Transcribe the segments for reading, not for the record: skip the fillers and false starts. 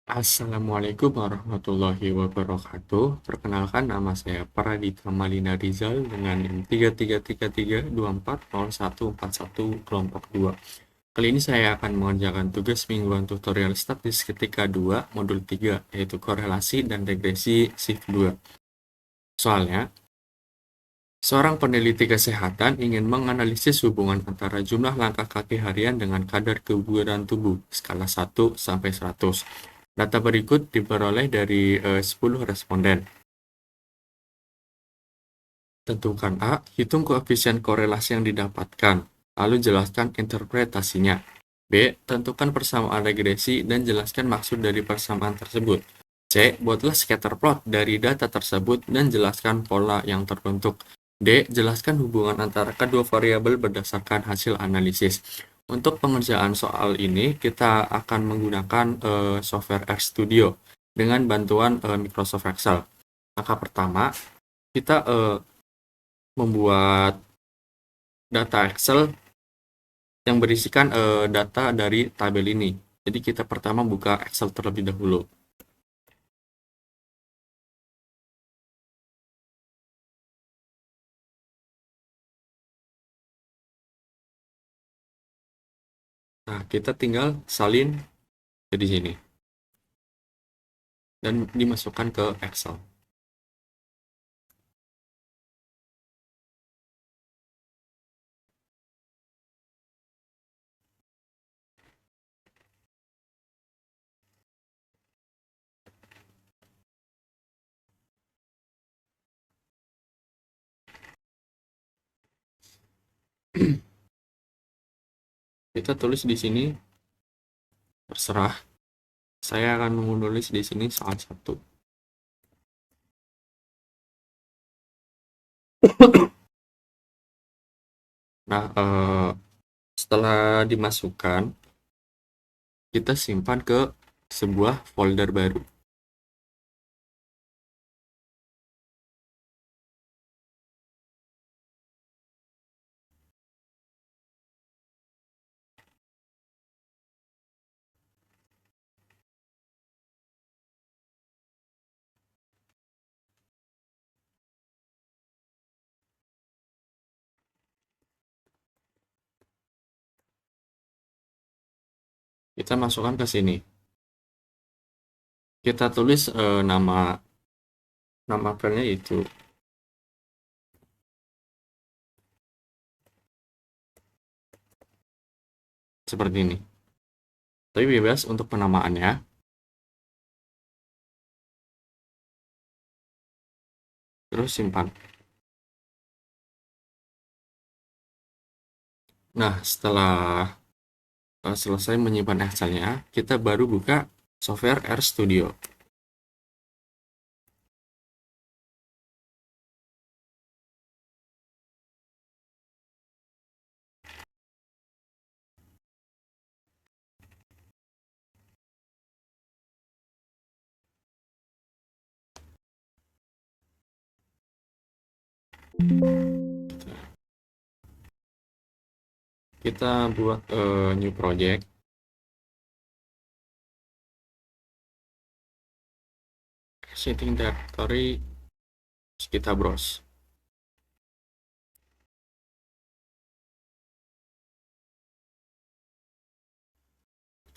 Assalamualaikum warahmatullahi wabarakatuh. Perkenalkan, nama saya Pradita Malina Rizal dengan NIM 3333240141 kelompok 2. Kali ini saya akan mengerjakan tugas mingguan tutorial statistika 2 modul 3, yaitu korelasi dan regresi shift 2. Soalnya, seorang peneliti kesehatan ingin menganalisis hubungan antara jumlah langkah kaki harian dengan kadar kebugaran tubuh, skala 1 sampai 100. Data berikut diperoleh dari 10 responden. Tentukan A, hitung koefisien korelasi yang didapatkan, lalu jelaskan interpretasinya. B, tentukan persamaan regresi dan jelaskan maksud dari persamaan tersebut. C, buatlah scatter plot dari data tersebut dan jelaskan pola yang terbentuk. D, jelaskan hubungan antara kedua variabel berdasarkan hasil analisis. Untuk pengerjaan soal ini, kita akan menggunakan software RStudio dengan bantuan Microsoft Excel. Langkah pertama, kita membuat data Excel yang berisikan data dari tabel ini. Jadi kita pertama buka Excel terlebih dahulu. Nah, kita tinggal salin di sini dan dimasukkan ke Excel. Kita tulis di sini, terserah. Saya akan menulis di sini salah satu. Nah, setelah dimasukkan, kita simpan ke sebuah folder baru. Kita masukkan ke sini. Kita tulis nama filenya itu seperti ini. Tapi bebas untuk penamaannya. Terus simpan. Nah, setelah selesai menyimpan Excel-nya, kita baru buka software RStudio. Kita buat new project. Setting directory, kita browse.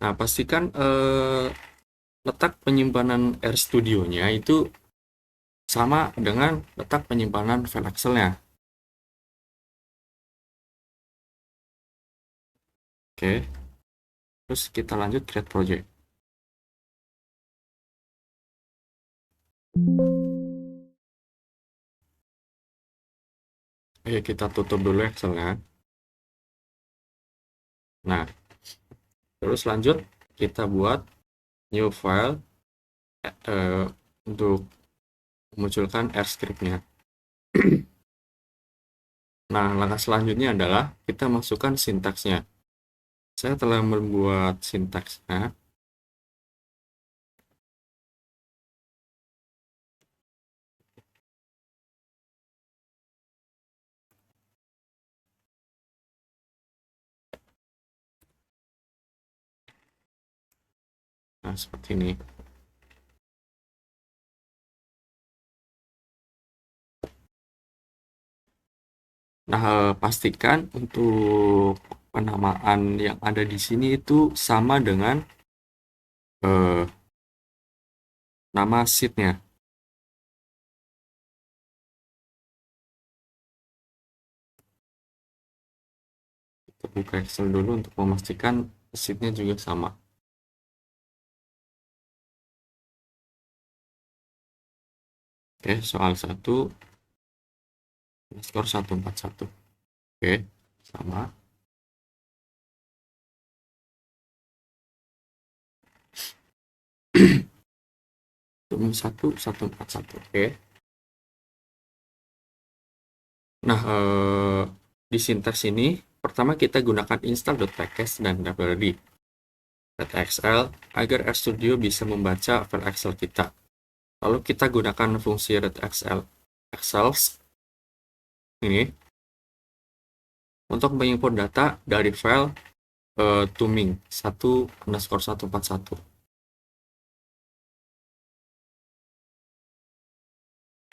Nah, pastikan letak penyimpanan RStudio-nya itu sama dengan letak penyimpanan file Excel-nya. Oke. Terus kita lanjut create project. Oke, kita tutup dulu Excel-nya. Nah, terus lanjut kita buat new file untuk memunculkan R script-nya. Nah, langkah selanjutnya adalah kita masukkan sintaksnya. Saya telah membuat sintaksnya. Nah, seperti ini. Nah, pastikan untuk penamaan yang ada di sini itu sama dengan eh, nama sheet-nya. Kita buka Excel dulu untuk memastikan sheet-nya juga sama. Oke, soal 1, skor 141. Oke, sama. Untuk 141. Oke. Nah, di sintaks ini, pertama kita gunakan install.package dan library .xl agar RStudio bisa membaca file Excel kita. Lalu kita gunakan fungsi .excels ini untuk mengimport data dari file tuming 1_141.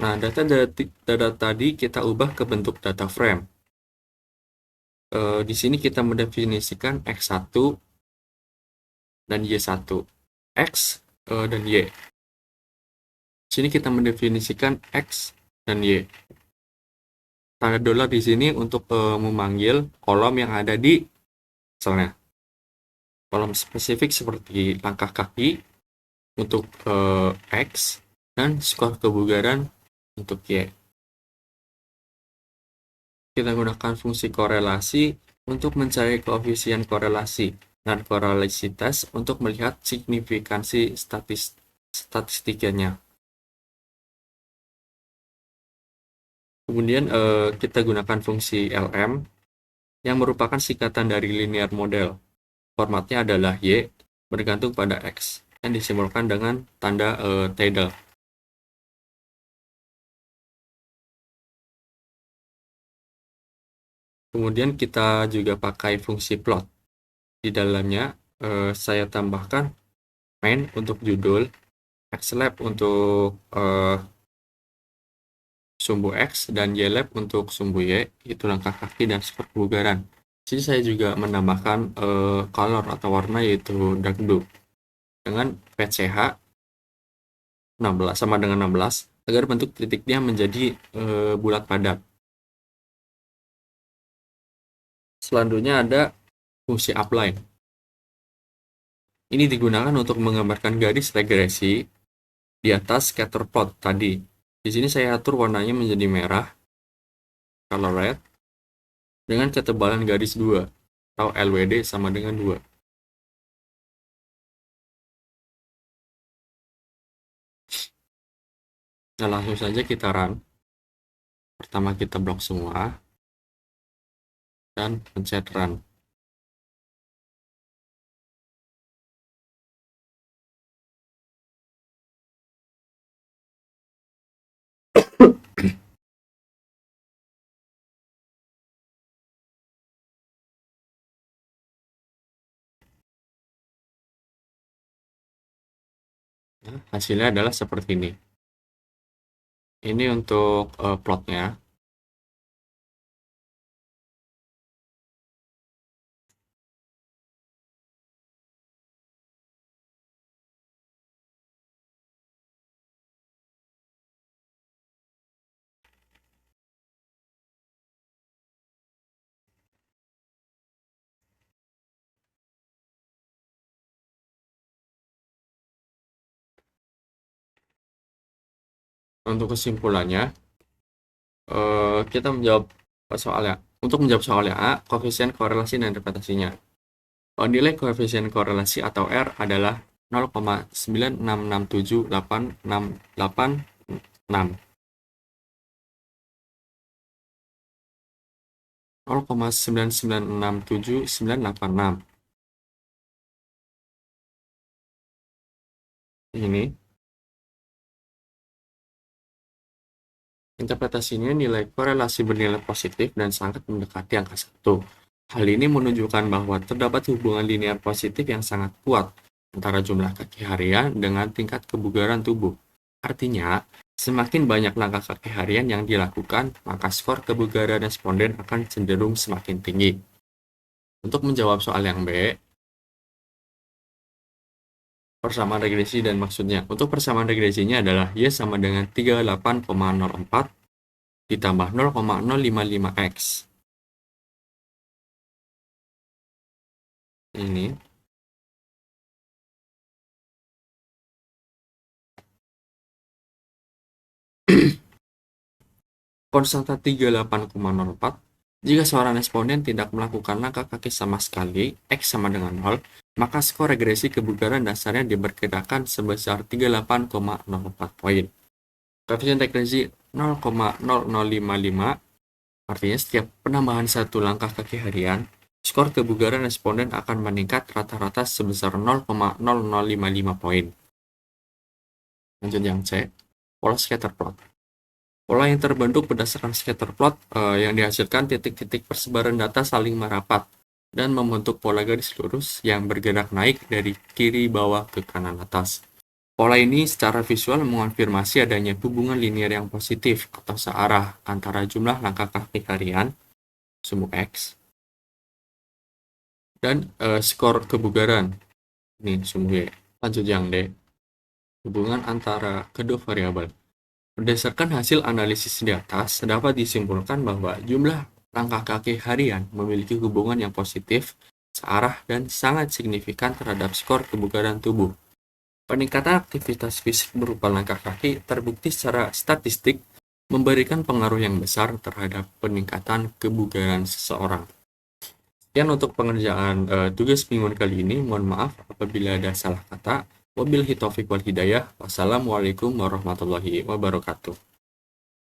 Nah, data tadi kita ubah ke bentuk data frame. Di sini kita mendefinisikan X1 dan Y1. X dan Y. Di sini kita mendefinisikan X dan Y. Tanda dolar di sini untuk memanggil kolom yang ada di misalnya kolom spesifik seperti langkah kaki untuk X dan skor kebugaran untuk Y. Kita gunakan fungsi korelasi untuk mencari koefisien korelasi dan korelasitas untuk melihat signifikansi statistiknya. Kemudian kita gunakan fungsi LM yang merupakan singkatan dari linear model. Formatnya adalah Y bergantung pada X yang disimbolkan dengan tanda tidal. Kemudian kita juga pakai fungsi plot. Di dalamnya saya tambahkan main untuk judul, xlab untuk sumbu X, dan ylab untuk sumbu Y, itu langkah kaki dan skor kebugaran. Jadi saya juga menambahkan color atau warna yaitu dark blue dengan PCH 16 sama dengan 16 agar bentuk titiknya menjadi bulat padat. Selanjutnya ada fungsi upline. Ini digunakan untuk menggambarkan garis regresi di atas scatter plot tadi. Di sini saya atur warnanya menjadi merah, color red, dengan ketebalan garis 2 atau LWD sama dengan 2. Nah, langsung saja kita run. Pertama kita blok semua dan pencet run. Nah, hasilnya adalah seperti ini. Ini untuk plotnya. Untuk kesimpulannya, kita menjawab soalnya. Untuk menjawab soalnya A, koefisien korelasi dan interpretasinya. Nilai koefisien korelasi atau R adalah 0,9667886. 0,9967986. Ini interpretasinya nilai korelasi bernilai positif dan sangat mendekati angka 1. Hal ini menunjukkan bahwa terdapat hubungan linear positif yang sangat kuat antara jumlah kaki harian dengan tingkat kebugaran tubuh. Artinya, Semakin banyak langkah kaki harian yang dilakukan, maka skor kebugaran responden akan cenderung semakin tinggi. Untuk menjawab soal yang B, persamaan regresi dan maksudnya. Untuk persamaan regresinya adalah Y sama dengan 38,04 ditambah 0,055X. Ini konstanta 38,04. Jika seorang responden tidak melakukan langkah kaki sama sekali, X sama dengan 0, maka skor regresi kebugaran dasarnya diperkirakan sebesar 38,04 poin. Koefisien regresi 0,0055, artinya setiap penambahan satu langkah kaki harian, skor kebugaran responden akan meningkat rata-rata sebesar 0,0055 poin. Lanjut yang C, pola scatter plot. Pola yang terbentuk berdasarkan scatter plot yang dihasilkan titik-titik persebaran data saling merapat dan membentuk pola garis lurus yang bergerak naik dari kiri bawah ke kanan atas. Pola ini secara visual mengonfirmasi adanya hubungan linier yang positif atau searah antara jumlah langkah kaki harian, sumbu X, dan skor kebugaran, ini sumbu Y. Lanjut yang D, hubungan antara kedua variabel. Berdasarkan hasil analisis di atas, dapat disimpulkan bahwa jumlah langkah kaki harian memiliki hubungan yang positif, searah, dan sangat signifikan terhadap skor kebugaran tubuh. Peningkatan aktivitas fisik berupa langkah kaki terbukti secara statistik memberikan pengaruh yang besar terhadap peningkatan kebugaran seseorang. Sekian untuk pengerjaan tugas mingguan kali ini. Mohon maaf apabila ada salah kata. Wabillahi taufiq wal hidayah. Wassalamualaikum warahmatullahi wabarakatuh.